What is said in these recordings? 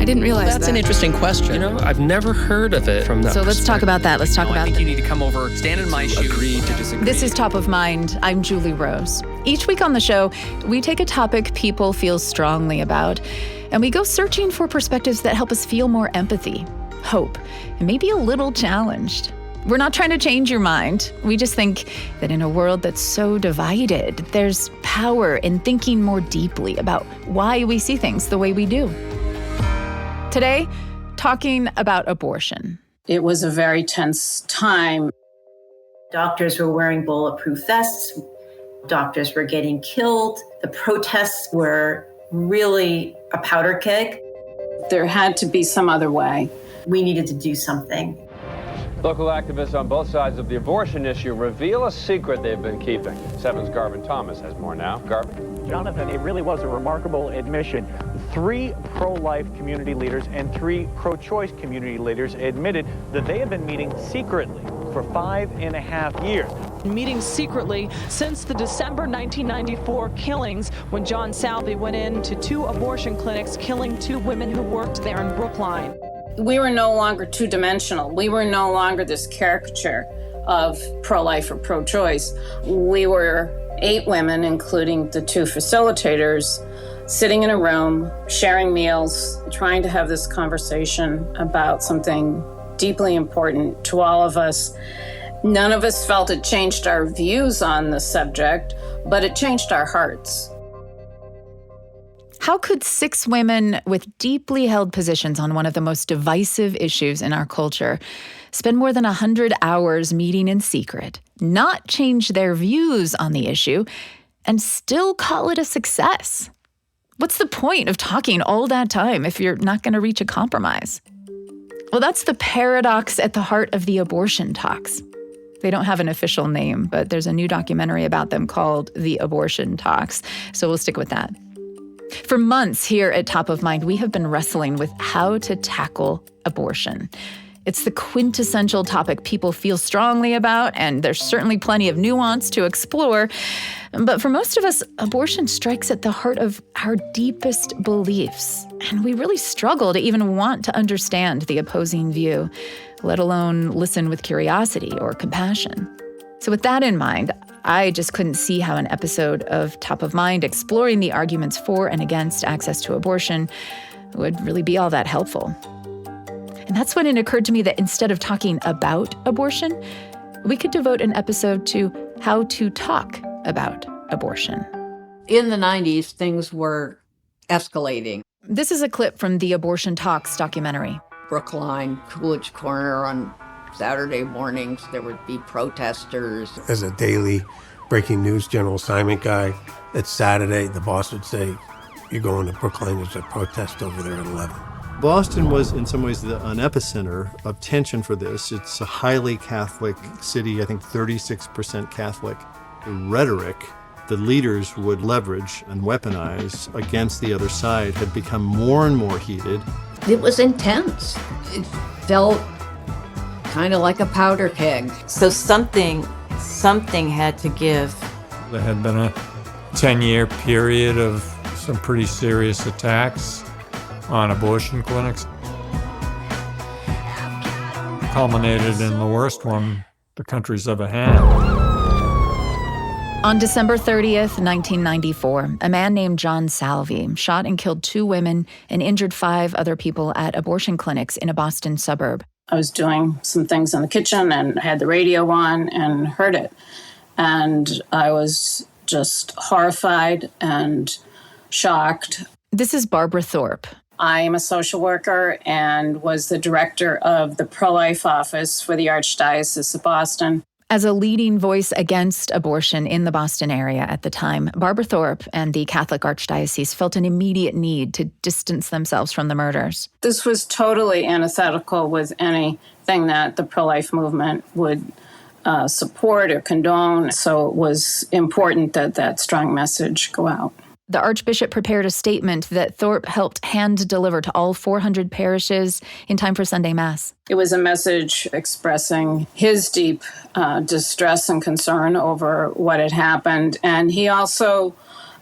didn't realize That's an interesting question. You know, I've never heard of it from that So let's talk about that. Let's talk about I think you need to come over, stand in my shoes. Agree to disagree. This is Top of Mind. I'm Julie Rose. Each week on the show, we take a topic people feel strongly about, and we go searching for perspectives that help us feel more empathy, hope, and maybe a little challenged. We're not trying to change your mind. We just think that in a world that's so divided, there's power in thinking more deeply about why we see things the way we do. Today, talking about abortion. It was a very tense time. Doctors were wearing bulletproof vests. Doctors were getting killed. The protests were really a powder keg. There had to be some other way. We needed to do something. Local activists on both sides of the abortion issue reveal a secret they've been keeping. 7's Garvin Thomas has more now. Garvin? Jonathan, it really was a remarkable admission. 3 pro-life community leaders and 3 pro-choice community leaders admitted that they have been meeting secretly for 5.5 years. Meeting secretly since the December 1994 killings when John Salvi went into 2 abortion clinics, killing 2 women who worked there in Brookline. We were no longer two-dimensional. We were no longer this caricature of pro-life or pro-choice. We were 8 women, including the 2 facilitators, sitting in a room, sharing meals, trying to have this conversation about something deeply important to all of us. None of us felt it changed our views on the subject, but it changed our hearts. How could 6 women with deeply held positions on one of the most divisive issues in our culture spend more than 100 hours meeting in secret, not change their views on the issue, and still call it a success? What's the point of talking all that time if you're not going to reach a compromise? Well, that's the paradox at the heart of the abortion talks. They don't have an official name, but there's a new documentary about them called The Abortion Talks, so we'll stick with that. For months here at Top of Mind, we have been wrestling with how to tackle abortion. It's the quintessential topic people feel strongly about, and there's certainly plenty of nuance to explore. But for most of us, abortion strikes at the heart of our deepest beliefs, and we really struggle to even want to understand the opposing view, let alone listen with curiosity or compassion. So with that in mind, I just couldn't see how an episode of Top of Mind exploring the arguments for and against access to abortion would really be all that helpful. And that's when it occurred to me that instead of talking about abortion, we could devote an episode to how to talk about abortion. In the 90s, things were escalating. This is a clip from the Abortion Talks documentary. Brookline, Coolidge Corner on Saturday mornings, there would be protesters. As a daily breaking news general assignment guy, it's Saturday, the boss would say, "You're going to Brookline, there's a protest over there at 11. Boston was in some ways an epicenter of tension for this. It's a highly Catholic city, I think 36% Catholic. The rhetoric the leaders would leverage and weaponize against the other side had become more and more heated. It was intense. It felt kind of like a powder keg. So something had to give. There had been a 10-year period of some pretty serious attacks on abortion clinics. Culminated in the worst one the country's ever had. On December 30th, 1994, a man named John Salvi shot and killed 2 women and injured 5 other people at abortion clinics in a Boston suburb. I was doing some things in the kitchen and had the radio on and heard it. And I was just horrified and shocked. This is Barbara Thorpe. I am a social worker and was the director of the pro-life office for the Archdiocese of Boston. As a leading voice against abortion in the Boston area at the time, Barbara Thorpe and the Catholic Archdiocese felt an immediate need to distance themselves from the murders. This was totally antithetical with anything that the pro-life movement would support or condone, so it was important that that strong message go out. The Archbishop prepared a statement that Thorpe helped hand-deliver to all 400 parishes in time for Sunday Mass. It was a message expressing his deep distress and concern over what had happened. And he also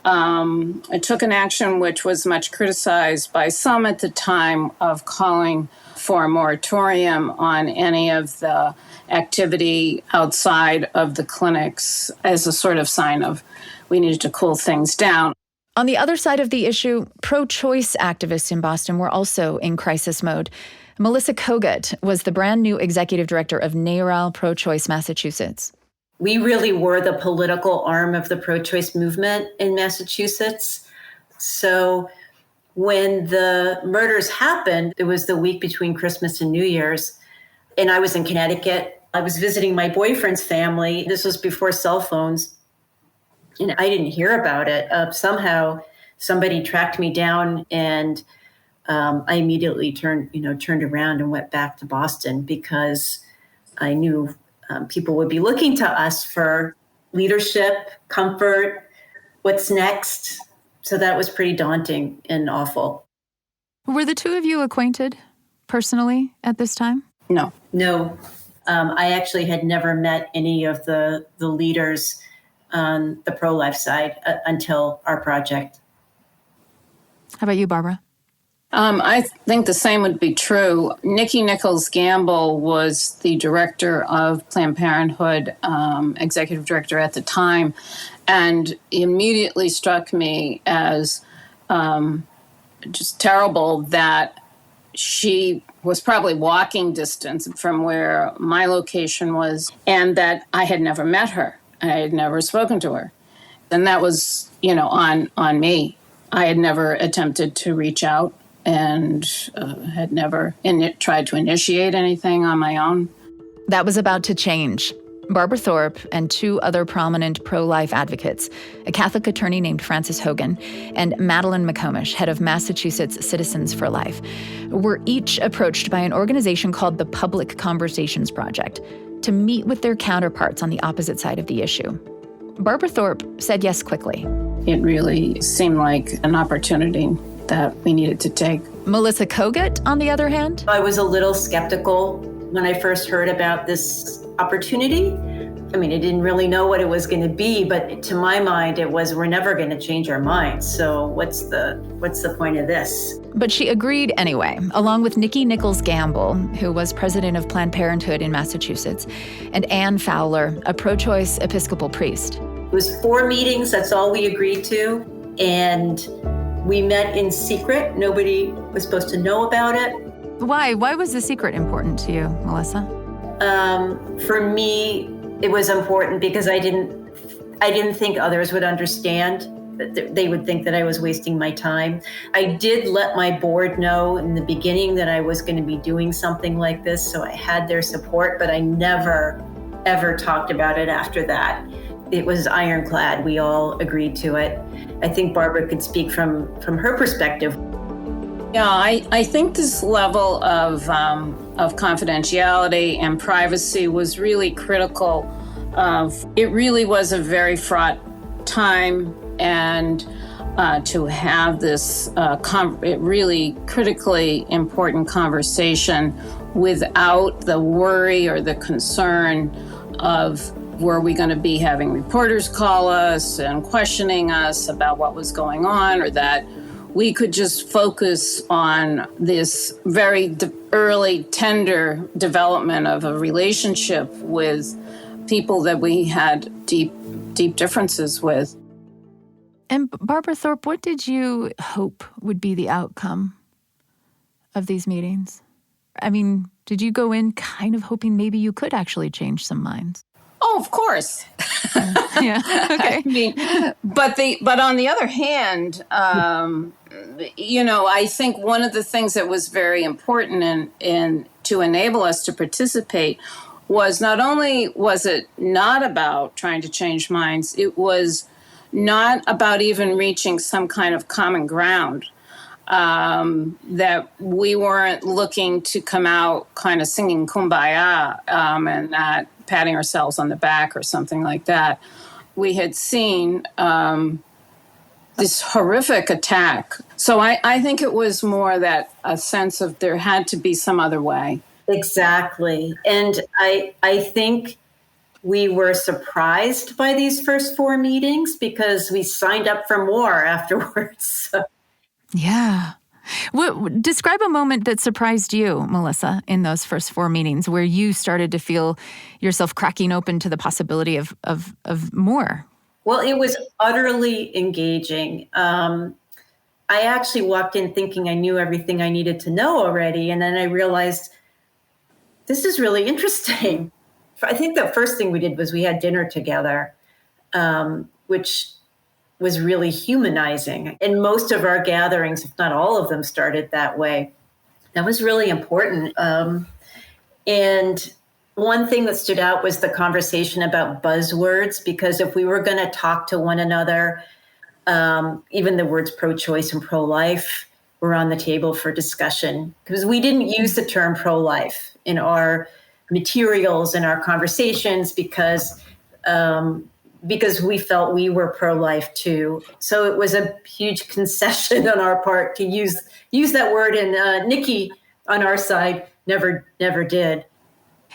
I took an action which was much criticized by some at the time of calling for a moratorium on any of the activity outside of the clinics as a sort of sign of we needed to cool things down. On the other side of the issue, pro-choice activists in Boston were also in crisis mode. Melissa Kogut was the brand new executive director of NARAL Pro-Choice Massachusetts. We really were the political arm of the pro-choice movement in Massachusetts. So when the murders happened, it was the week between Christmas and New Year's, and I was in Connecticut. I was visiting my boyfriend's family. This was before cell phones, and I didn't hear about it. Somehow somebody tracked me down, and I immediately turned around and went back to Boston because I knew people would be looking to us for leadership, comfort, what's next. So that was pretty daunting and awful. Were the two of you acquainted personally at this time? No. I actually had never met any of the leaders on the pro-life side until our project. How about you, Barbara? I think the same would be true. Nikki Nichols Gamble was the director of Planned Parenthood, executive director at the time, and immediately struck me as just terrible that she was probably walking distance from where my location was, and that I had never met her. I had never spoken to her. And that was, on me. I had never attempted to reach out and had never tried to initiate anything on my own. That was about to change. Barbara Thorpe and two other prominent pro-life advocates, a Catholic attorney named Frances Hogan and Madeline McComish, head of Massachusetts Citizens for Life, were each approached by an organization called the Public Conversations Project to meet with their counterparts on the opposite side of the issue. Barbara Thorpe said yes quickly. It really seemed like an opportunity that we needed to take. Melissa Kogut, on the other hand? I was a little skeptical when I first heard about this opportunity. I mean, I didn't really know what it was going to be, but to my mind, it was, we're never going to change our minds. So what's the point of this? But she agreed anyway, along with Nikki Nichols Gamble, who was president of Planned Parenthood in Massachusetts, and Ann Fowler, a pro-choice Episcopal priest. It was 4 meetings, that's all we agreed to. And we met in secret. Nobody was supposed to know about it. Why? Why was the secret important to you, Melissa? For me, it was important because I didn't think others would understand. That they would think that I was wasting my time. I did let my board know in the beginning that I was going to be doing something like this, so I had their support, but I never, ever talked about it after that. It was ironclad. We all agreed to it. I think Barbara could speak from her perspective. Yeah, I think this level of confidentiality and privacy was really critical. It really was a very fraught time, and to have this really critically important conversation without the worry or the concern of were we going to be having reporters call us and questioning us about what was going on, or that we could just focus on this very early, tender development of a relationship with people that we had deep differences with. And Barbara Thorpe, what did you hope would be the outcome of these meetings? I mean, did you go in kind of hoping maybe you could actually change some minds? Oh, of course. Yeah. Okay. I mean, but on the other hand, I think one of the things that was very important in to enable us to participate was not only was it not about trying to change minds, it was not about even reaching some kind of common ground. That we weren't looking to come out kind of singing Kumbaya and not patting ourselves on the back or something like that. We had seen this horrific attack. So I think it was more that a sense of there had to be some other way. Exactly. And I think we were surprised by these first 4 meetings because we signed up for more afterwards. Yeah. Describe a moment that surprised you, Melissa, in those first 4 meetings where you started to feel yourself cracking open to the possibility of more. Well, it was utterly engaging. I actually walked in thinking I knew everything I needed to know already. And then I realized this is really interesting. I think the first thing we did was we had dinner together, which was really humanizing. And most of our gatherings, if not all of them, started that way. That was really important. And one thing that stood out was the conversation about buzzwords, because if we were going to talk to one another, even the words pro-choice and pro-life were on the table for discussion, because we didn't use the term pro-life in our materials and our conversations because we felt we were pro-life too. So it was a huge concession on our part to use that word, and Nikki on our side never did.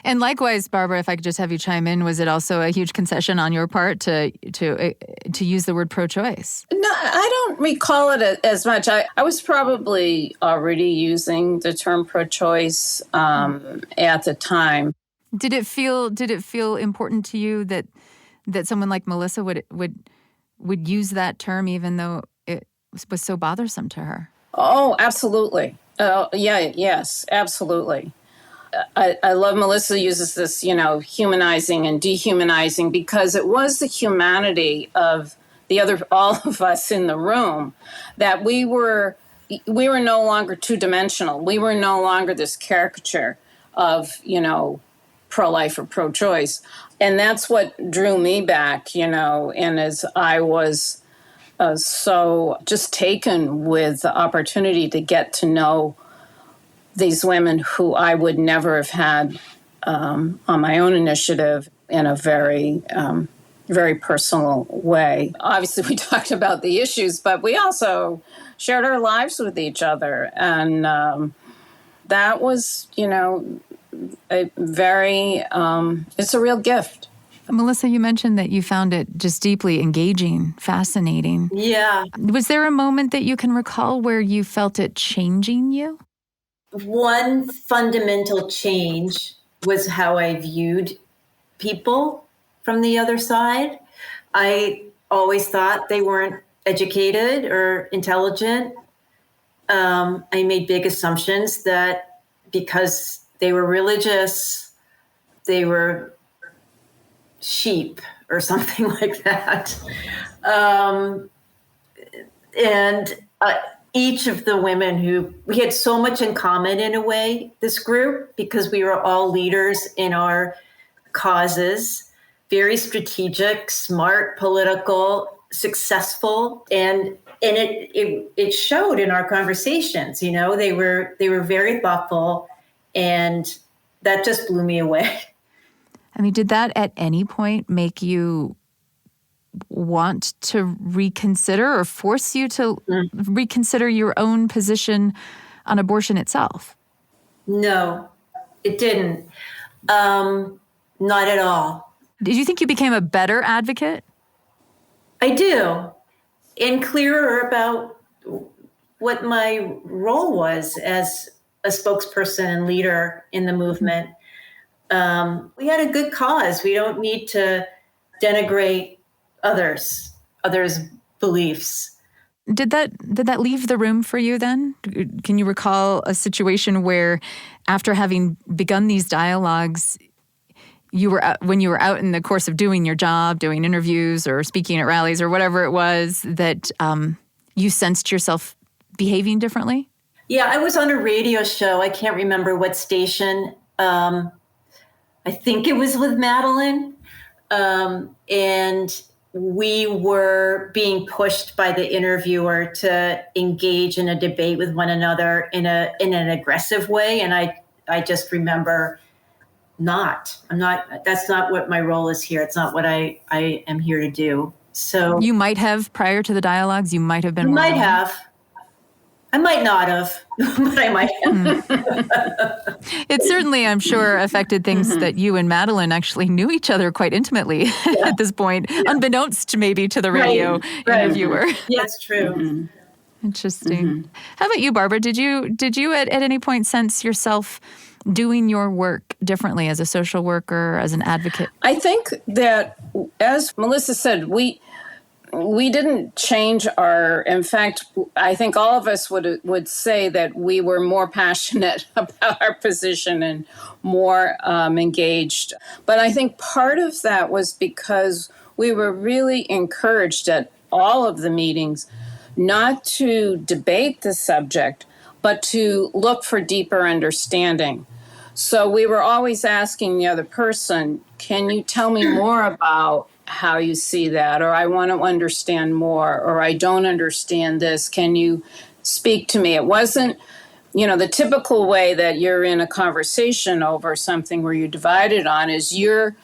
And likewise, Barbara, if I could just have you chime in, was it also a huge concession on your part to use the word pro-choice? No, I don't recall it as much. I was probably already using the term pro-choice at the time. Did it feel important to you that someone like Melissa would use that term even though it was so bothersome to her? Oh, absolutely. Yes, absolutely. I love Melissa uses this, humanizing and dehumanizing, because it was the humanity of all of us in the room, that we were no longer two-dimensional. We were no longer this caricature of, pro-life or pro-choice. And that's what drew me back, and as I was so just taken with the opportunity to get to know these women who I would never have had on my own initiative in a very, very personal way. Obviously, we talked about the issues, but we also shared our lives with each other. And that was, a very, it's a real gift. Melissa, you mentioned that you found it just deeply engaging, fascinating. Yeah. Was there a moment that you can recall where you felt it changing you? One fundamental change was how I viewed people from the other side. I always thought they weren't educated or intelligent. I made big assumptions that because they were religious, they were sheep or something like that. Each of the women we had so much in common in a way, this group, because we were all leaders in our causes, very strategic, smart, political, successful, and it showed in our conversations. They were very thoughtful, and that just blew me away. I mean, did that at any point make you want to reconsider or force you to reconsider your own position on abortion itself? No, it didn't. Not at all. Did you think you became a better advocate? I do. And clearer about what my role was as a spokesperson and leader in the movement. We had a good cause. We don't need to denigrate others' beliefs. Did that leave the room for you then? Can you recall a situation where, after having begun these dialogues, when you were out in the course of doing your job, doing interviews or speaking at rallies or whatever it was, that you sensed yourself behaving differently? Yeah, I was on a radio show. I can't remember what station. I think it was with Madeline. And we were being pushed by the interviewer to engage in a debate with one another in an aggressive way. And I just remember that's not what my role is here. It's not what I am here to do. So you might have, prior to the dialogues, you might have been. Might have. I might not have, but I might have. It certainly, I'm sure, affected things that you and Madeline actually knew each other quite intimately at this point, unbeknownst maybe to the radio interviewer. Yeah, that's true. Interesting. How about you, Barbara? Did you at any point sense yourself doing your work differently as a social worker, as an advocate? I think that, as Melissa said, we didn't change in fact, I think all of us would say that we were more passionate about our position and more engaged. But I think part of that was because we were really encouraged at all of the meetings not to debate the subject, but to look for deeper understanding. So we were always asking the other person, can you tell me more about how you see that? Or I want to understand more, or I don't understand this. Can you speak to me? It wasn't, the typical way that you're in a conversation over something where you're divided on is you're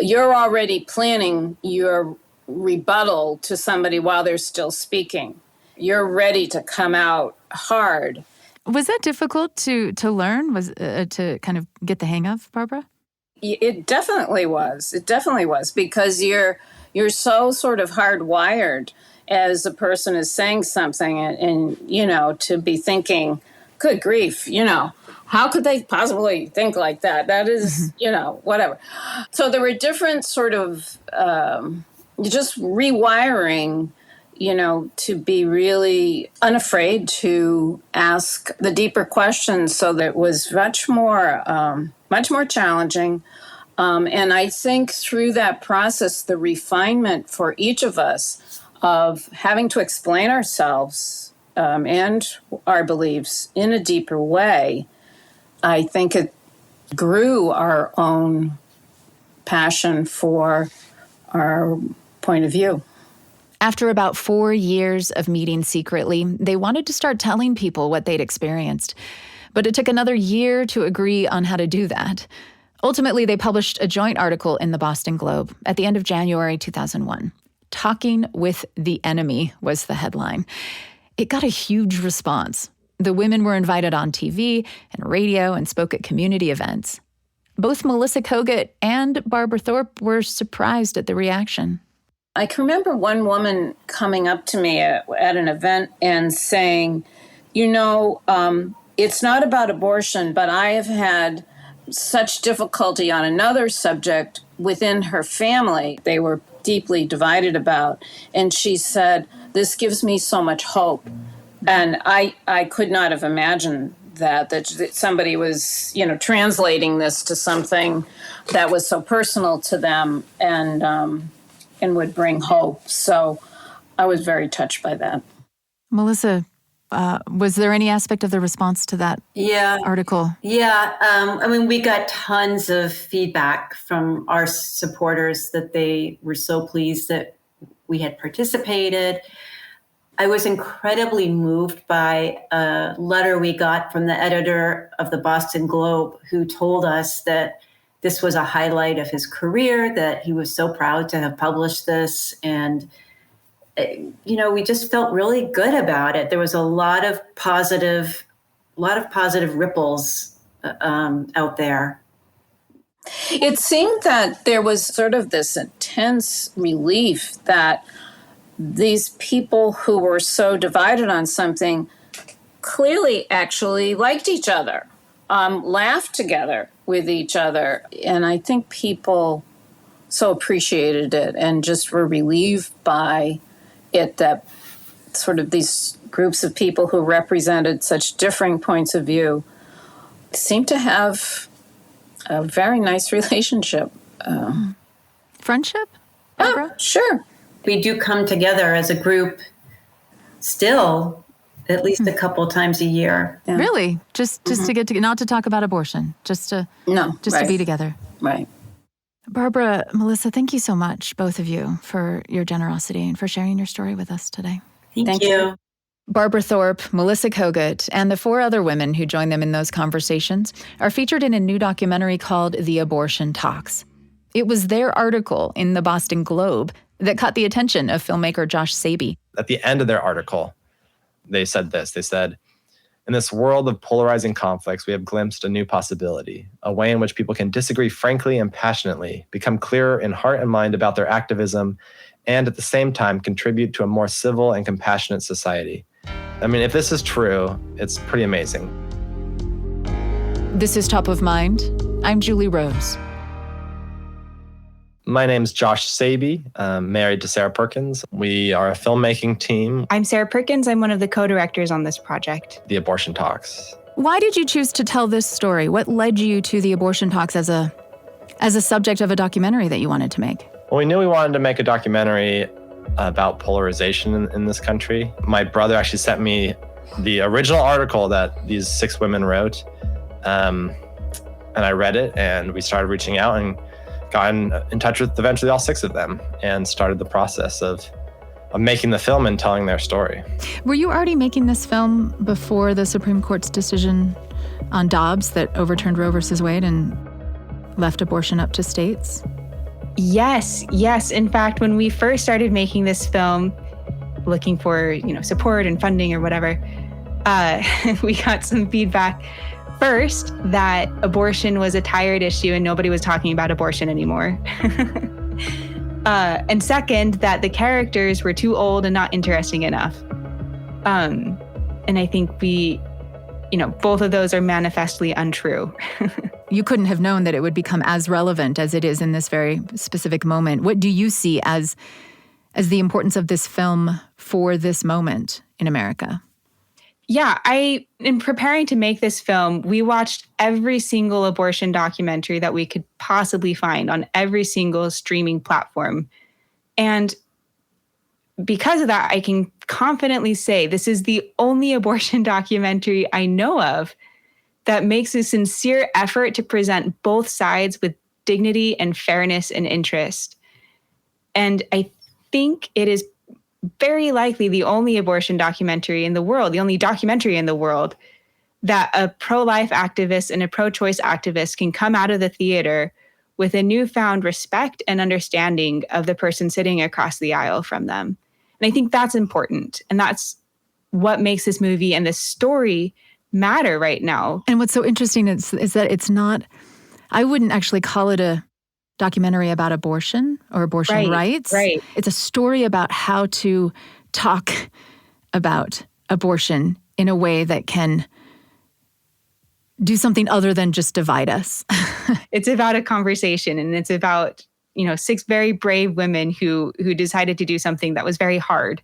already planning your rebuttal to somebody while they're still speaking. You're ready to come out hard. Was that difficult to learn? Was to kind of get the hang of, Barbara? It definitely was. It definitely was, because you're so sort of hardwired as a person is saying something and to be thinking, good grief, how could they possibly think like that? That is, whatever. So there were different sort of just rewiring, to be really unafraid to ask the deeper questions. So that it was much more challenging. And I think through that process, the refinement for each of us of having to explain ourselves and our beliefs in a deeper way, I think it grew our own passion for our point of view. After about 4 years of meeting secretly, they wanted to start telling people what they'd experienced. But it took another year to agree on how to do that. Ultimately, they published a joint article in the Boston Globe at the end of January 2001. Talking with the Enemy was the headline. It got a huge response. The women were invited on TV and radio and spoke at community events. Both Melissa Kogut and Barbara Thorpe were surprised at the reaction. I can remember one woman coming up to me at an event and saying, it's not about abortion, but I have had such difficulty on another subject within her family they were deeply divided about. And she said, this gives me so much hope. And I could not have imagined that somebody was, translating this to something that was so personal to them and would bring hope. So I was very touched by that. Melissa, was there any aspect of the response to that article? Yeah. We got tons of feedback from our supporters that they were so pleased that we had participated. I was incredibly moved by a letter we got from the editor of the Boston Globe, who told us that this was a highlight of his career, that he was so proud to have published this. And, we just felt really good about it. There was a lot of positive ripples out there. It seemed that there was sort of this intense relief that these people who were so divided on something clearly actually liked each other, laughed together with each other. And I think people so appreciated it and just were relieved by it, that sort of these groups of people who represented such differing points of view seemed to have a very nice relationship. Friendship? Oh, sure. We do come together as a group still at least a couple times a year. Yeah. Really? Just to get to, not to talk about abortion, just to be together. Right. Barbara, Melissa, thank you so much, both of you, for your generosity and for sharing your story with us today. Thank you. Barbara Thorpe, Melissa Kogut, and the 4 other women who joined them in those conversations are featured in a new documentary called The Abortion Talks. It was their article in the Boston Globe that caught the attention of filmmaker Josh Saby. At the end of their article, they said this. They said, "In this world of polarizing conflicts, we have glimpsed a new possibility, a way in which people can disagree frankly and passionately, become clearer in heart and mind about their activism, and at the same time contribute to a more civil and compassionate society." I mean, if this is true, it's pretty amazing. This is Top of Mind. I'm Julie Rose. My name's Josh Saby. I'm married to Sarah Perkins. We are a filmmaking team. I'm Sarah Perkins. I'm one of the co-directors on this project. The Abortion Talks. Why did you choose to tell this story? What led you to the Abortion Talks as a subject of a documentary that you wanted to make? Well, we knew we wanted to make a documentary about polarization in this country. My brother actually sent me the original article that these 6 women wrote, and I read it, and we started reaching out and got in touch with eventually all 6 of them and started the process of making the film and telling their story. Were you already making this film before the Supreme Court's decision on Dobbs that overturned Roe versus Wade and left abortion up to states? Yes. In fact, when we first started making this film, looking for, support and funding or whatever, we got some feedback. First, that abortion was a tired issue and nobody was talking about abortion anymore. And second, that the characters were too old and not interesting enough. And I think both of those are manifestly untrue. You couldn't have known that it would become as relevant as it is in this very specific moment. What do you see as the importance of this film for this moment in America? Yeah, in preparing to make this film, we watched every single abortion documentary that we could possibly find on every single streaming platform. And because of that, I can confidently say this is the only abortion documentary I know of that makes a sincere effort to present both sides with dignity and fairness and interest. And I think it is very likely the only abortion documentary in the world, the only documentary in the world, that a pro-life activist and a pro-choice activist can come out of the theater with a newfound respect and understanding of the person sitting across the aisle from them. And I think that's important. And that's what makes this movie and this story matter right now. And what's so interesting is that it's not, I wouldn't actually call it a documentary about abortion or abortion rights. Right. It's a story about how to talk about abortion in a way that can do something other than just divide us. It's about a conversation, and it's about, 6 very brave women who decided to do something that was very hard.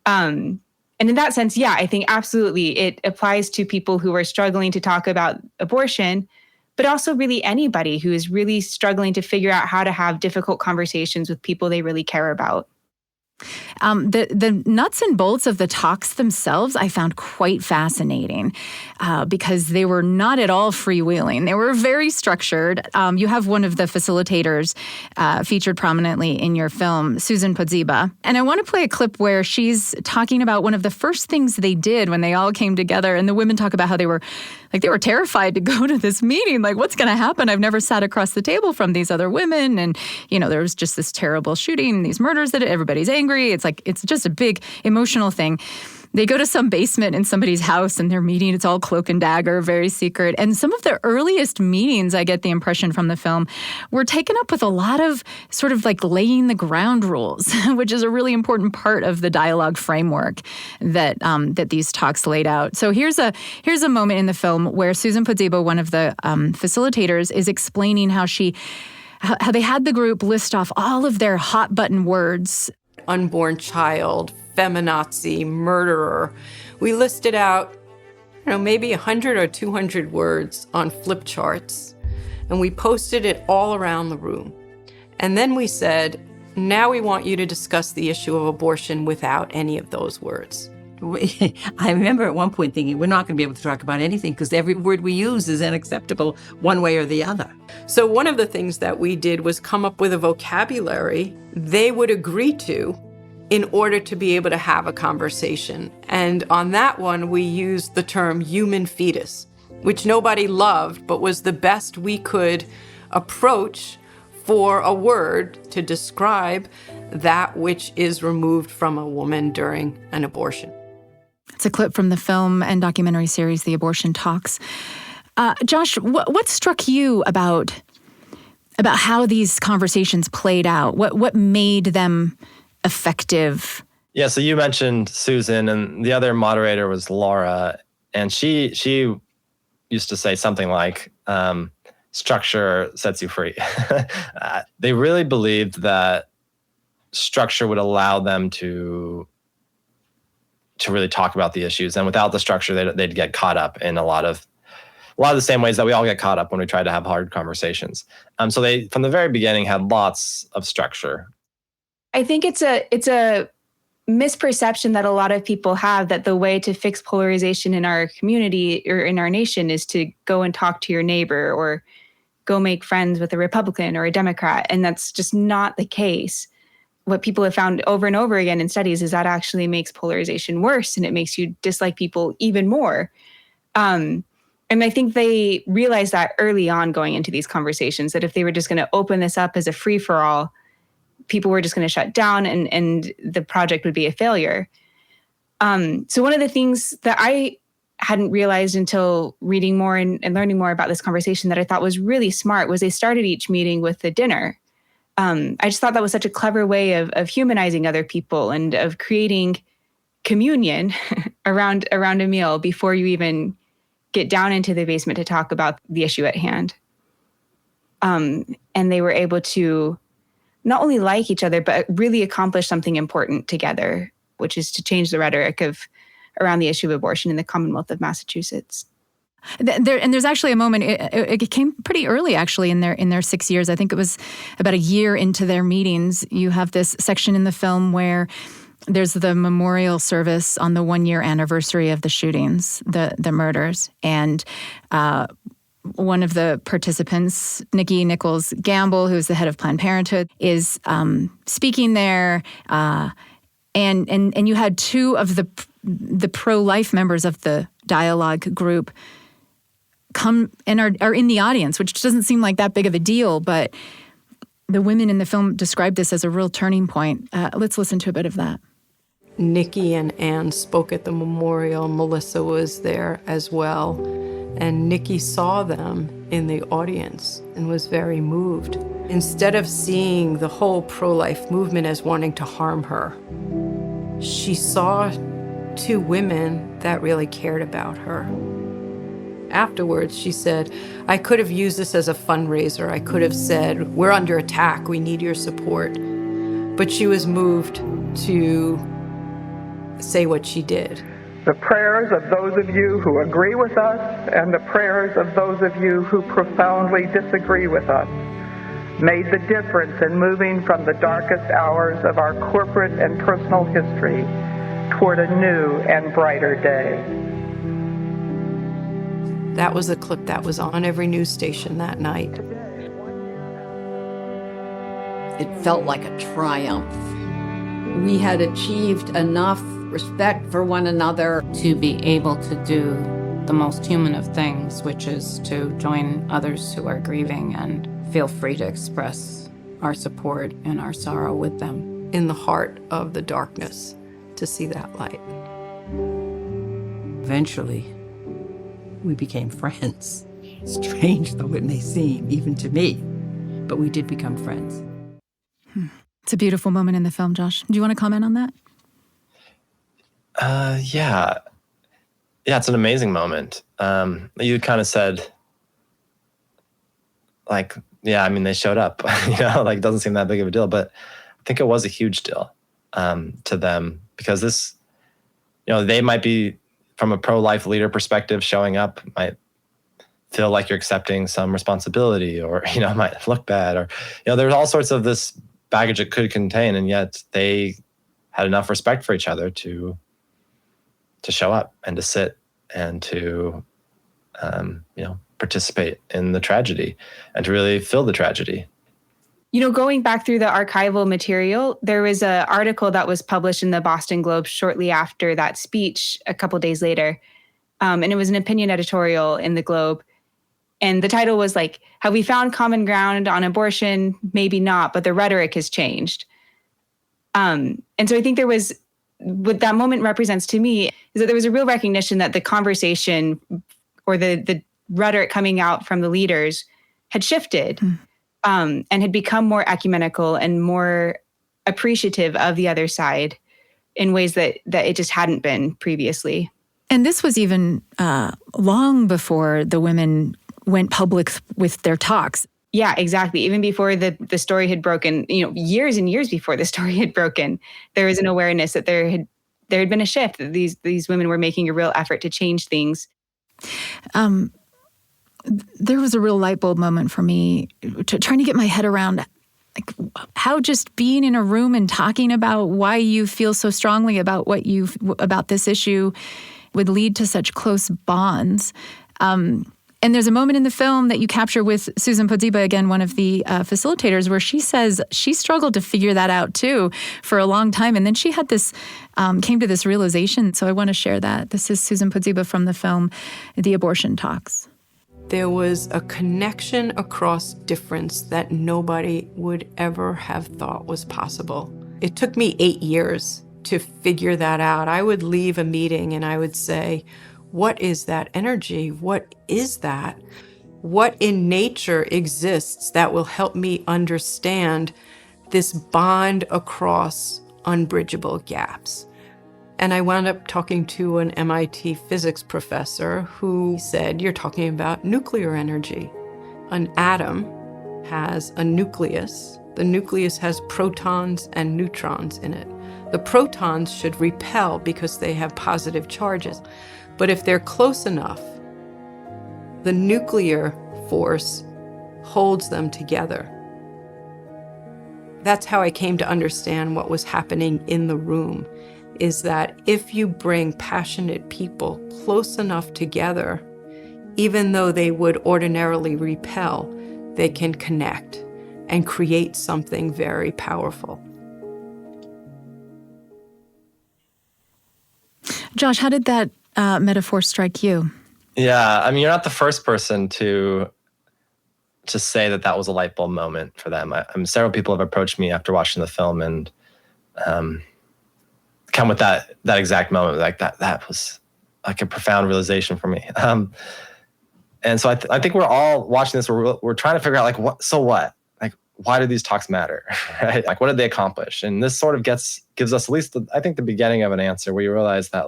And in that sense, yeah, I think absolutely it applies to people who are struggling to talk about abortion, but also really anybody who is really struggling to figure out how to have difficult conversations with people they really care about. The nuts and bolts of the talks themselves I found quite fascinating because they were not at all freewheeling. They were very structured. You have one of the facilitators featured prominently in your film, Susan Podziba. And I want to play a clip where she's talking about one of the first things they did when they all came together. And the women talk about how they were terrified to go to this meeting. Like, what's going to happen? I've never sat across the table from these other women. And, there was just this terrible shooting, these murders that everybody's angry. It's just a big emotional thing. They go to some basement in somebody's house and they're meeting. It's all cloak and dagger, very secret. And some of the earliest meetings, I get the impression from the film, were taken up with a lot of sort of like laying the ground rules, which is a really important part of the dialogue framework that these talks laid out. So here's a moment in the film where Susan Podziba, one of the facilitators, is explaining how they had the group list off all of their hot button words. Unborn child, feminazi, murderer. We listed out, maybe 100 or 200 words on flip charts, and we posted it all around the room. And then we said, now we want you to discuss the issue of abortion without any of those words. I remember at one point thinking, we're not going to be able to talk about anything because every word we use is unacceptable one way or the other. So one of the things that we did was come up with a vocabulary they would agree to in order to be able to have a conversation. And on that one, we used the term human fetus, which nobody loved, but was the best we could approach for a word to describe that which is removed from a woman during an abortion. It's a clip from the film and documentary series, The Abortion Talks. Josh, what struck you about how these conversations played out? What made them effective? Yeah, so you mentioned Susan, and the other moderator was Laura, and she used to say something like, structure sets you free. They really believed that structure would allow them to really talk about the issues, and without the structure, they'd get caught up in a lot of the same ways that we all get caught up when we try to have hard conversations. So they, from the very beginning, had lots of structure. I think it's a misperception that a lot of people have that the way to fix polarization in our community or in our nation is to go and talk to your neighbor or go make friends with a Republican or a Democrat. And that's just not the case. What people have found over and over again in studies is that actually makes polarization worse, and it makes you dislike people even more. And I think they realized that early on going into these conversations, that if they were just going to open this up as a free-for-all, people were just going to shut down and the project would be a failure. So one of the things that I hadn't realized until reading more and learning more about this conversation that I thought was really smart was they started each meeting with a dinner. I just thought that was such a clever way of humanizing other people and of creating communion around a meal before you even get down into the basement to talk about the issue at hand. And they were able to not only like each other, but really accomplish something important together, which is to change the rhetoric around the issue of abortion in the Commonwealth of Massachusetts. There's actually a moment, it came pretty early actually in their 6 years. I think it was about a year into their meetings. You have this section in the film where there's the memorial service on the 1-year anniversary of the shootings, the murders. And one of the participants, Nikki Nichols Gamble, who's the head of Planned Parenthood, is speaking there. And you had two of the pro-life members of the dialogue group come and are in the audience, which doesn't seem like that big of a deal, but the women in the film described this as a real turning point. Let's listen to a bit of that. Nikki and Anne spoke at the memorial. Melissa was there as well. And Nikki saw them in the audience and was very moved. Instead of seeing the whole pro-life movement as wanting to harm her, she saw two women that really cared about her. Afterwards, she said, I could have used this as a fundraiser. I could have said, we're under attack, we need your support. But she was moved to say what she did. The prayers of those of you who agree with us and the prayers of those of you who profoundly disagree with us made the difference in moving from the darkest hours of our corporate and personal history toward a new and brighter day. That was a clip that was on every news station that night. It felt like a triumph. We had achieved enough respect for one another to be able to do the most human of things, which is to join others who are grieving and feel free to express our support and our sorrow with them. In the heart of the darkness, to see that light. Eventually, we became friends. Strange though it may seem, even to me, but we did become friends. It's a beautiful moment in the film, Josh. Do you want to comment on that? Yeah, it's an amazing moment. You kind of said, like, yeah, I mean, they showed up, like, it doesn't seem that big of a deal, but I think it was a huge deal to them because this, they might be, from a pro-life leader perspective, showing up might feel like you're accepting some responsibility or, might look bad or, there's all sorts of this baggage it could contain, and yet they had enough respect for each other to show up and to sit and to, participate in the tragedy and to really feel the tragedy. Going back through the archival material, there was an article that was published in the Boston Globe shortly after that speech, a couple days later. And it was an opinion editorial in the Globe. And the title was like, have we found common ground on abortion? Maybe not, but the rhetoric has changed. And so I think there was what that moment represents to me is that there was a real recognition that the conversation or the rhetoric coming out from the leaders had shifted and had become more ecumenical and more appreciative of the other side in ways that it just hadn't been previously. And this was even long before the women went public with their talks. Yeah, exactly. Even before the story had broken, years and years before the story had broken, there was an awareness that there had been a shift, that these women were making a real effort to change things. There was a real light bulb moment for me trying to get my head around how just being in a room and talking about why you feel so strongly about about this issue would lead to such close bonds. And there's a moment in the film that you capture with Susan Podziba, again, one of the facilitators, where she says she struggled to figure that out too for a long time. And then she had came to this realization. So I want to share that. This is Susan Podziba from the film, The Abortion Talks. There was a connection across difference that nobody would ever have thought was possible. It took me 8 years to figure that out. I would leave a meeting and I would say, what is that energy? What is that? What in nature exists that will help me understand this bond across unbridgeable gaps? And I wound up talking to an MIT physics professor who said, you're talking about nuclear energy. An atom has a nucleus. The nucleus has protons and neutrons in it. The protons should repel because they have positive charges. But if they're close enough, the nuclear force holds them together. That's how I came to understand what was happening in the room, is that if you bring passionate people close enough together, even though they would ordinarily repel, they can connect and create something very powerful. Josh, how did that metaphor strike you? Yeah, I mean, you're not the first person to say that was a light bulb moment for them. Several people have approached me after watching the film and come with that exact moment, like that was like a profound realization for me. And so I think we're all watching this. We're trying to figure out what? Like, why do these talks matter, right? Like, what did they accomplish? And this sort of gives us at least I think the beginning of an answer where you realize that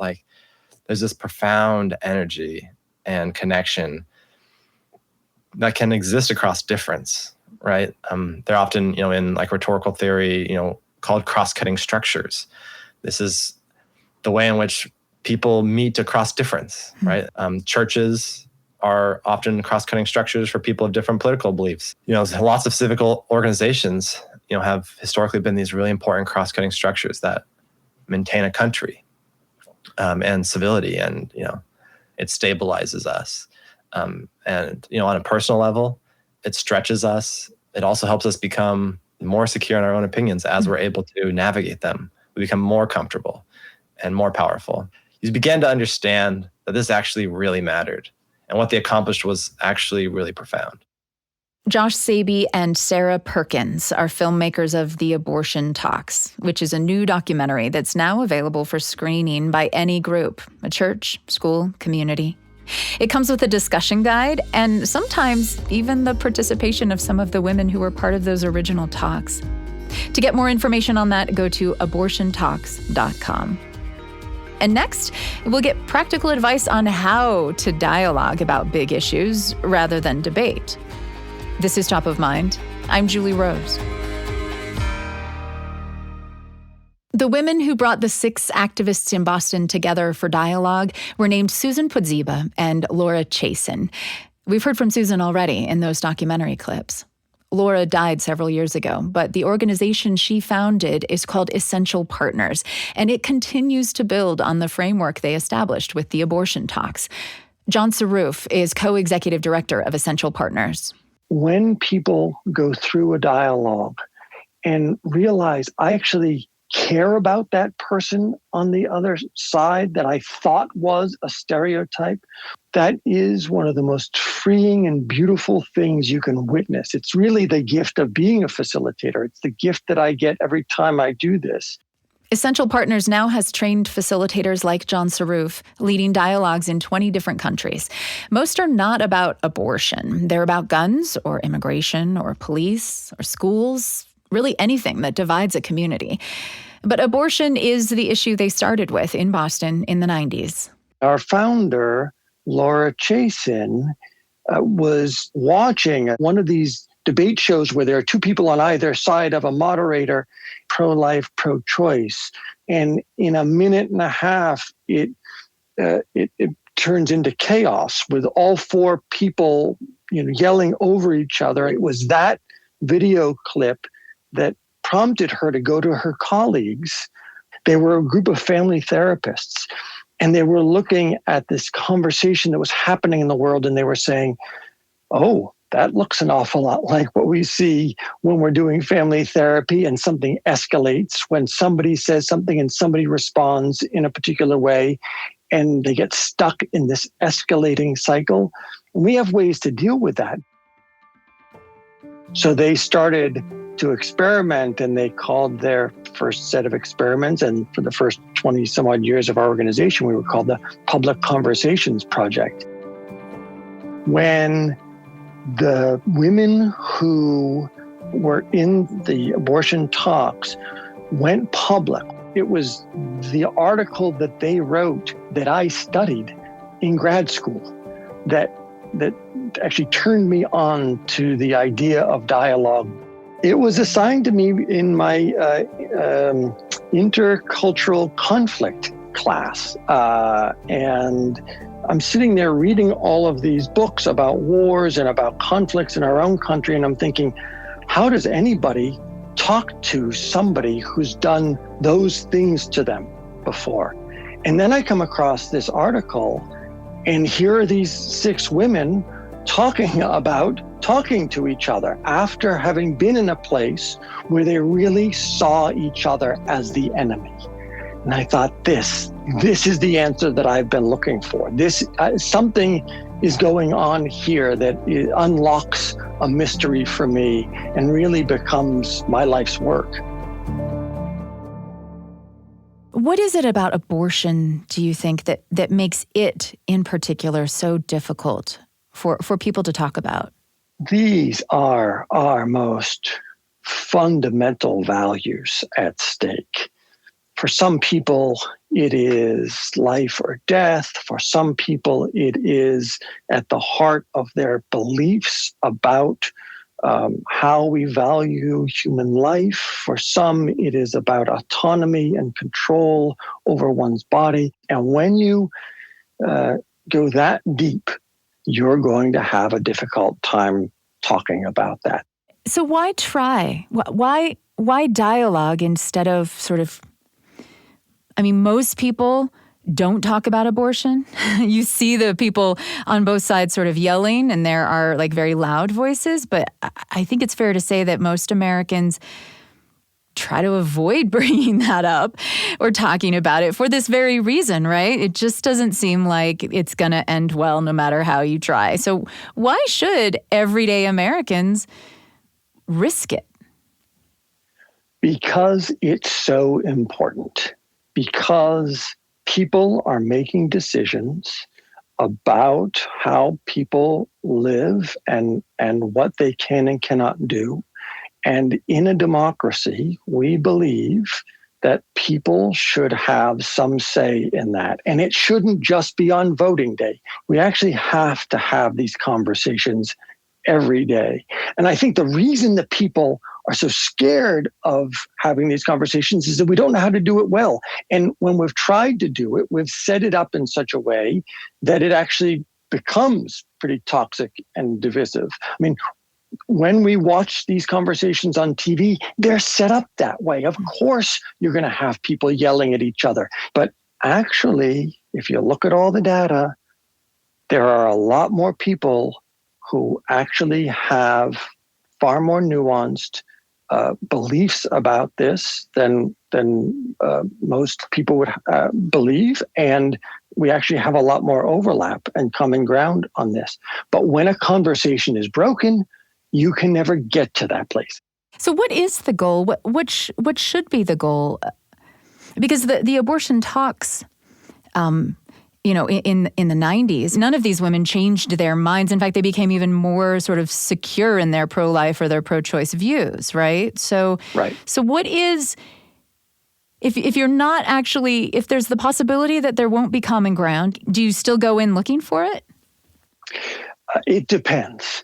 there's this profound energy and connection that can exist across difference, right? They're often, in rhetorical theory, called cross-cutting structures. This is the way in which people meet across difference, right? Churches are often cross-cutting structures for people of different political beliefs. Lots of civic organizations, have historically been these really important cross-cutting structures that maintain a country and civility, and it stabilizes us. And on a personal level, it stretches us. It also helps us become more secure in our own opinions as we're able to navigate them. We become more comfortable and more powerful. You begin to understand that this actually really mattered, and what they accomplished was actually really profound. Josh Saby and Sarah Perkins are filmmakers of The Abortion Talks, which is a new documentary that's now available for screening by any group, a church, school, community. It comes with a discussion guide and sometimes even the participation of some of the women who were part of those original talks. To get more information on that, go to abortiontalks.com. And next, we'll get practical advice on how to dialogue about big issues rather than debate. This is Top of Mind. I'm Julie Rose. The women who brought the 6 activists in Boston together for dialogue were named Susan Podziba and Laura Chasin. We've heard from Susan already in those documentary clips. Laura died several years ago, but the organization she founded is called Essential Partners, and it continues to build on the framework they established with the abortion talks. John Saroof is co-executive director of Essential Partners. When people go through a dialogue and realize I actually care about that person on the other side that I thought was a stereotype, that is one of the most freeing and beautiful things you can witness. It's really the gift of being a facilitator. It's the gift that I get every time I do this. Essential Partners now has trained facilitators like John Saruf, leading dialogues in 20 different countries. Most are not about abortion. They're about guns or immigration or police or schools, really anything that divides a community. But abortion is the issue they started with in Boston in the 90s. Our founder, Laura Chasin, was watching one of these debate shows where there are two people on either side of a moderator, pro-life, pro-choice. And in a minute and a half, it turns into chaos with all four people, yelling over each other. It was that video clip that prompted her to go to her colleagues. They were a group of family therapists, and they were looking at this conversation that was happening in the world, and they were saying, oh, that looks an awful lot like what we see when we're doing family therapy and something escalates, when somebody says something and somebody responds in a particular way and they get stuck in this escalating cycle. We have ways to deal with that. So they started to experiment, and they called their first set of experiments, and for the first 20 some odd years of our organization, we were called the Public Conversations Project. When the women who were in the abortion talks went public, it was the article that they wrote that I studied in grad school that actually turned me on to the idea of dialogue. It was assigned to me in my intercultural conflict class, and I'm sitting there reading all of these books about wars and about conflicts in our own country, and I'm thinking, how does anybody talk to somebody who's done those things to them before? And then I come across this article, and here are these 6 women talking to each other after having been in a place where they really saw each other as the enemy. And I thought, this is the answer that I've been looking for. Something is going on here that unlocks a mystery for me and really becomes my life's work. What is it about abortion, do you think, that makes it in particular so difficult for people to talk about? These are our most fundamental values at stake. For some people, it is life or death. For some people, it is at the heart of their beliefs about how we value human life. For some, it is about autonomy and control over one's body. And when you go that deep, you're going to have a difficult time talking about that. So why try? Why dialogue instead of sort of... I mean, most people don't talk about abortion. You see the people on both sides sort of yelling, and there are like very loud voices. But I think it's fair to say that most Americans try to avoid bringing that up or talking about it for this very reason, right? It just doesn't seem like it's going to end well no matter how you try. So why should everyday Americans risk it? Because it's so important. Because people are making decisions about how people live and what they can and cannot do. And in a democracy, we believe that people should have some say in that. And it shouldn't just be on voting day. We actually have to have these conversations every day. And I think the reason that people are so scared of having these conversations is that we don't know how to do it well. And when we've tried to do it, we've set it up in such a way that it actually becomes pretty toxic and divisive. I mean, when we watch these conversations on TV, they're set up that way. Of course, you're going to have people yelling at each other. But actually, if you look at all the data, there are a lot more people who actually have far more nuanced beliefs about this than most people would believe. And we actually have a lot more overlap and common ground on this. But when a conversation is broken, you can never get to that place. So what is the goal? What should be the goal? Because the abortion talks, in the 90s, none of these women changed their minds. In fact, they became even more sort of secure in their pro-life or their pro-choice views, right? So what is, if you're not actually, if there's the possibility that there won't be common ground, do you still go in looking for it? It depends.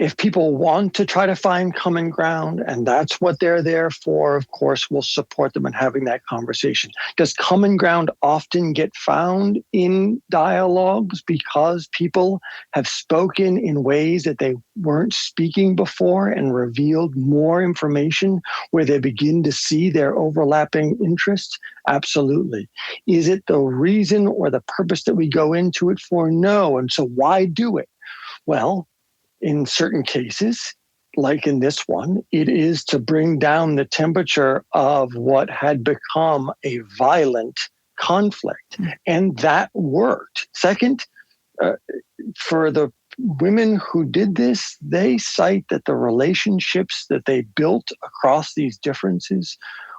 If people want to try to find common ground, and that's what they're there for, of course, we'll support them in having that conversation. Does common ground often get found in dialogues because people have spoken in ways that they weren't speaking before and revealed more information where they begin to see their overlapping interests? Absolutely. Is it the reason or the purpose that we go into it for? No. And so why do it? Well, in certain cases, like in this one, it is to bring down the temperature of what had become a violent conflict. And that worked. Second, for the women who did this, they cite that the relationships that they built across these differences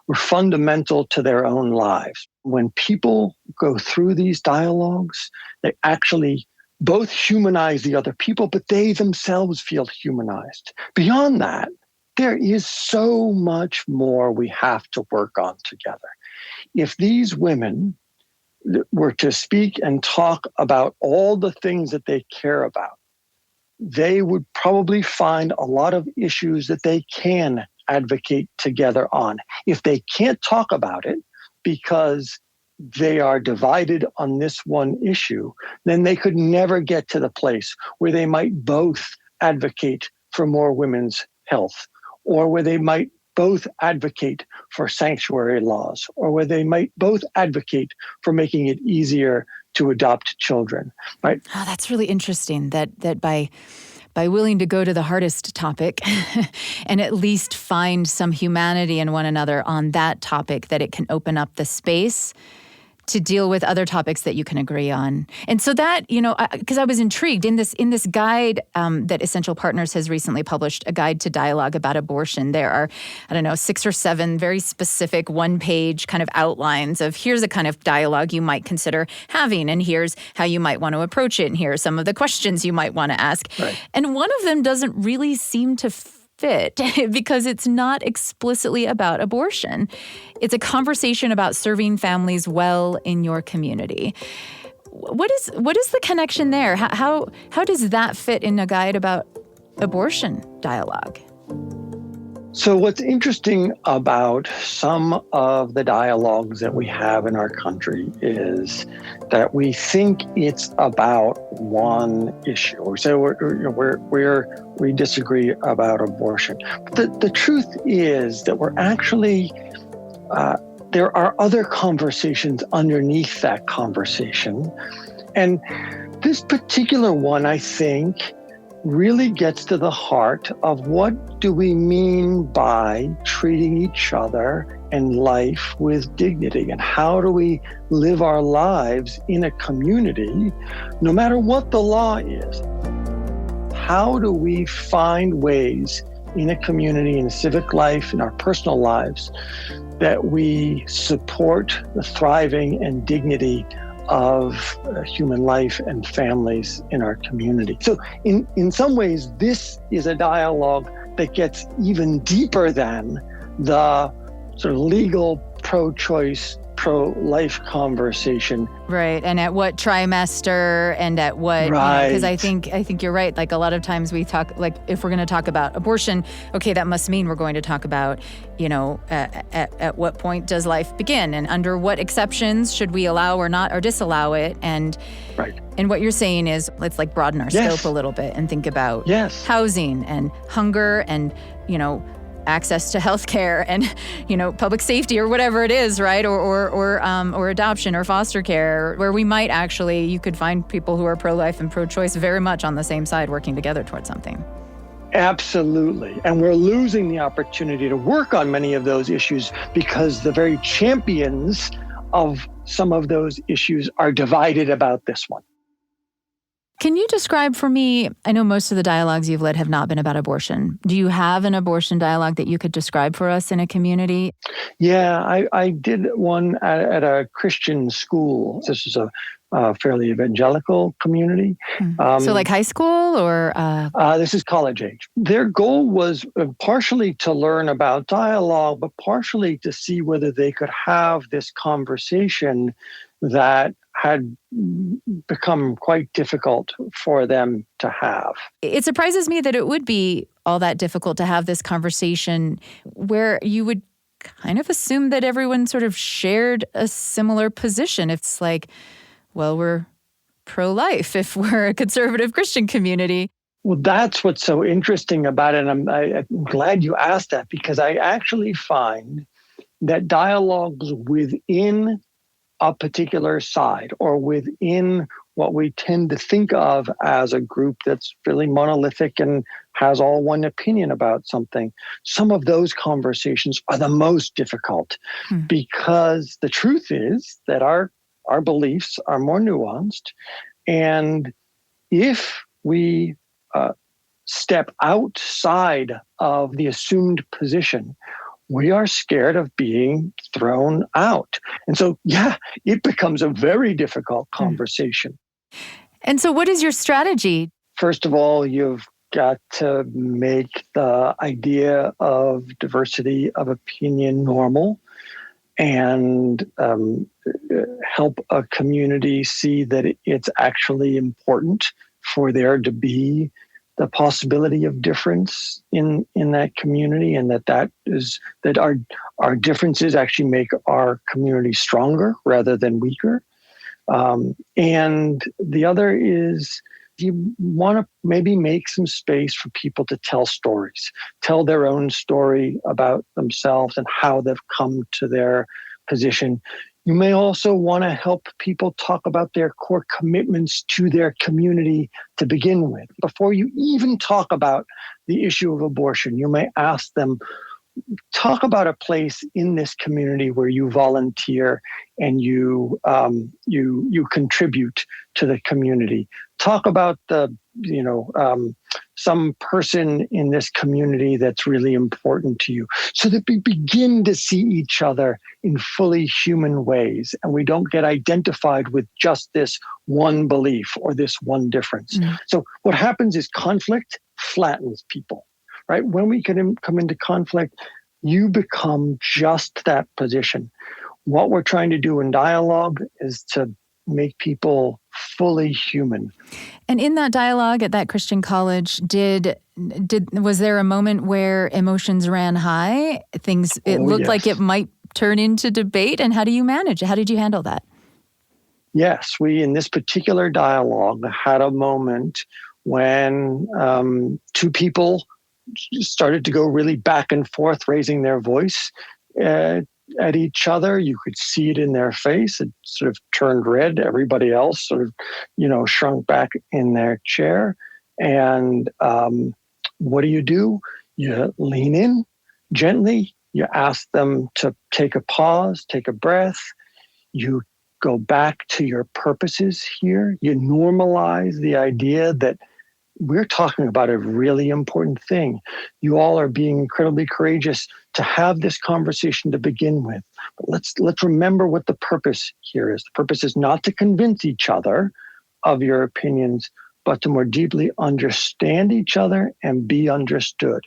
were fundamental to their own lives. When people go through these dialogues, they actually both humanize the other people, but they themselves feel humanized. Beyond that, there is so much more we have to work on together. If these women were to speak and talk about all the things that they care about, they would probably find a lot of issues that they can advocate together on. If they can't talk about it because they are divided on this one issue, then they could never get to the place where they might both advocate for more women's health, or where they might both advocate for sanctuary laws, or where they might both advocate for making it easier to adopt children. Right? Oh, that's really interesting that by willing to go to the hardest topic and at least find some humanity in one another on that topic, that it can open up the space to deal with other topics that you can agree on. And so that, because I was intrigued in this guide that Essential Partners has recently published, a guide to dialogue about abortion. There are, 6 or 7 very specific one-page kind of outlines of here's a kind of dialogue you might consider having, and here's how you might want to approach it, and here are some of the questions you might want to ask. Right. And one of them doesn't really seem to fit because it's not explicitly about abortion. It's a conversation about serving families well in your community. What is the connection there? How does that fit in a guide about abortion dialogue? So what's interesting about some of the dialogues that we have in our country is that we think it's about one issue. So we disagree about abortion. But the truth is that we're actually, there are other conversations underneath that conversation. And this particular one, I think, really gets to the heart of what do we mean by treating each other and life with dignity, and how do we live our lives in a community, no matter what the law is. How do we find ways in a community, in civic life, in our personal lives, that we support the thriving and dignity of human life and families in our community? So in some ways, this is a dialogue that gets even deeper than the sort of legal pro-choice, pro-life conversation. Right. And at what trimester and at what, because I think you're right. Like a lot of times we talk, like if we're going to talk about abortion, okay, that must mean we're going to talk about, at what point does life begin and under what exceptions should we allow or not or disallow it. And and what you're saying is let's like broaden our scope a little bit and think about housing and hunger and, access to healthcare and, public safety or whatever it is, right? Or adoption or foster care, where we might actually, you could find people who are pro-life and pro-choice very much on the same side working together towards something. Absolutely. And we're losing the opportunity to work on many of those issues because the very champions of some of those issues are divided about this one. Can you describe for me, I know most of the dialogues you've led have not been about abortion. Do you have an abortion dialogue that you could describe for us in a community? Yeah, I did one at a Christian school. This is a fairly evangelical community. So like high school or? This is college age. Their goal was partially to learn about dialogue, but partially to see whether they could have this conversation that had become quite difficult for them to have. It surprises me that it would be all that difficult to have this conversation where you would kind of assume that everyone sort of shared a similar position. It's like, well, we're pro-life if we're a conservative Christian community. Well, that's what's so interesting about it. And I'm glad you asked that, because I actually find that dialogues within a particular side or within what we tend to think of as a group that's really monolithic and has all one opinion about something, some of those conversations are the most difficult because the truth is that our beliefs are more nuanced. And if we step outside of the assumed position, we are scared of being thrown out. And so, yeah, it becomes a very difficult conversation. And so what is your strategy? First of all, you've got to make the idea of diversity of opinion normal and help a community see that it's actually important for there to be the possibility of difference in that community, and that our differences actually make our community stronger rather than weaker. And the other is you want to maybe make some space for people to tell stories, tell their own story about themselves and how they've come to their position. You may also want to help people talk about their core commitments to their community to begin with. Before you even talk about the issue of abortion, you may ask them, talk about a place in this community where you volunteer and you contribute to the community. Talk about some person in this community that's really important to you, so that we begin to see each other in fully human ways, and we don't get identified with just this one belief or this one difference. So what happens is conflict flattens people. Right? When we can come into conflict, you become just that position. What we're trying to do in dialogue is to make people fully human. And in that dialogue at that Christian college, was there a moment where emotions ran high? It looked like it might turn into debate. And how do you manage it? How did you handle that? Yes, we, in this particular dialogue, had a moment when two people started to go really back and forth, raising their voice at each other. You could see it in their face. It sort of turned red. Everybody else sort of, shrunk back in their chair. And what do? You lean in gently. You ask them to take a pause, take a breath. You go back to your purposes here. You normalize the idea that we're talking about a really important thing. You all are being incredibly courageous to have this conversation to begin with. But let's remember what the purpose here is. The purpose is not to convince each other of your opinions, but to more deeply understand each other and be understood.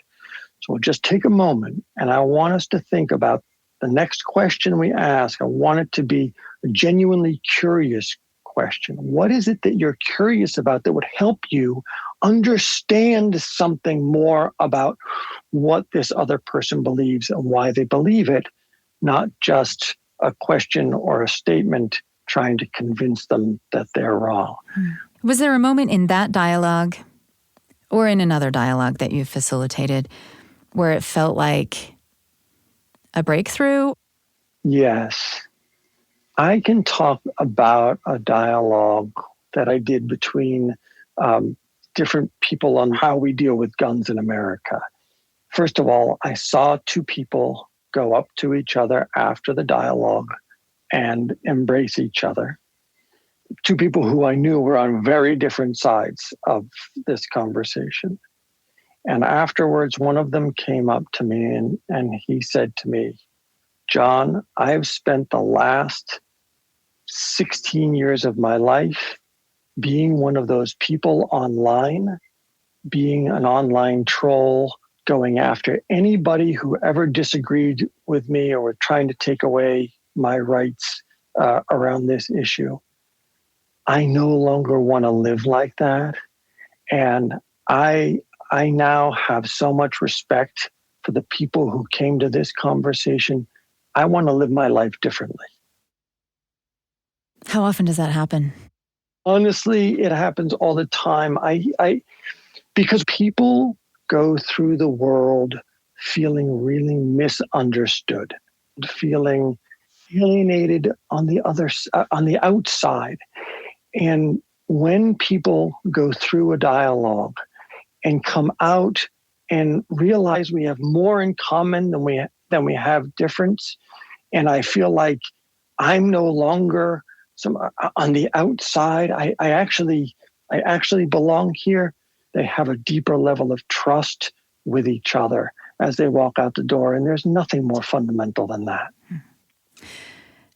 So we'll just take a moment, and I want us to think about the next question we ask. I want it to be a genuinely curious question. What is it that you're curious about that would help you understand something more about what this other person believes and why they believe it, not just a question or a statement trying to convince them that they're wrong. Was there a moment in that dialogue or in another dialogue that you've facilitated where it felt like a breakthrough? Yes. I can talk about a dialogue that I did between different people on how we deal with guns in America. First of all, I saw two people go up to each other after the dialogue and embrace each other. two people who I knew were on very different sides of this conversation. And afterwards, one of them came up to me and he said to me, John, I've spent the last 16 years of my life being one of those people online, being an online troll, going after anybody who ever disagreed with me or were trying to take away my rights around this issue. I no longer want to live like that. And I now have so much respect for the people who came to this conversation. I want to live my life differently. How often does that happen? Honestly, it happens all the time. Because people go through the world feeling really misunderstood, feeling alienated on the outside. And when people go through a dialogue and come out and realize we have more in common than we have difference, and I feel like I'm no longer on the outside. I actually belong here. They have a deeper level of trust with each other as they walk out the door, and there's nothing more fundamental than that.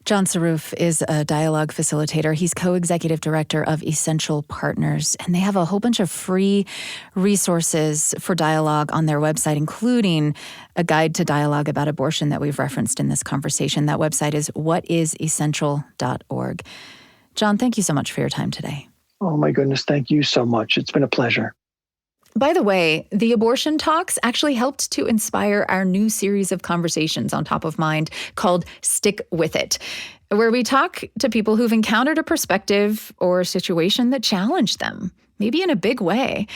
John Saruf is a dialogue facilitator. He's co-executive director of Essential Partners, and they have a whole bunch of free resources for dialogue on their website, including a guide to dialogue about abortion that we've referenced in this conversation. That website is whatisessential.org. John, thank you so much for your time today. Oh my goodness, thank you so much. It's been a pleasure. By the way, the abortion talks actually helped to inspire our new series of conversations on Top of Mind called Stick With It, where we talk to people who've encountered a perspective or a situation that challenged them, maybe in a big way.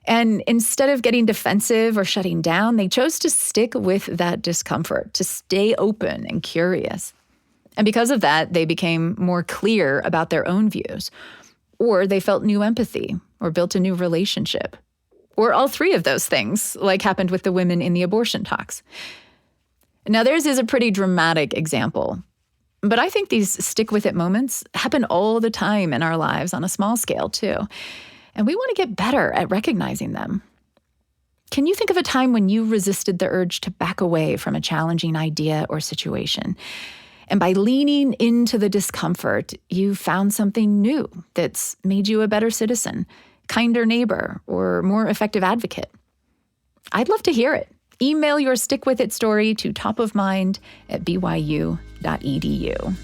And instead of getting defensive or shutting down, they chose to stick with that discomfort, to stay open and curious. And because of that, they became more clear about their own views, or they felt new empathy or built a new relationship. Or all three of those things, like happened with the women in the abortion talks. Now, theirs is a pretty dramatic example, but I think these stick-with-it moments happen all the time in our lives on a small scale, too. And we want to get better at recognizing them. Can you think of a time when you resisted the urge to back away from a challenging idea or situation? And by leaning into the discomfort, you found something new that's made you a better citizen, kinder neighbor, or more effective advocate? I'd love to hear it. Email your Stick With It story to topofmind@byu.edu.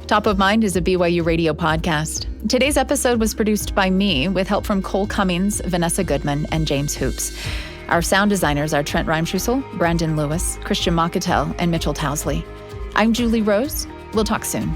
Top of Mind is a BYU radio podcast. Today's episode was produced by me with help from Cole Cummings, Vanessa Goodman, and James Hoops. Our sound designers are Trent Reimschussel, Brandon Lewis, Christian Makatel, and Mitchell Towsley. I'm Julie Rose. We'll talk soon.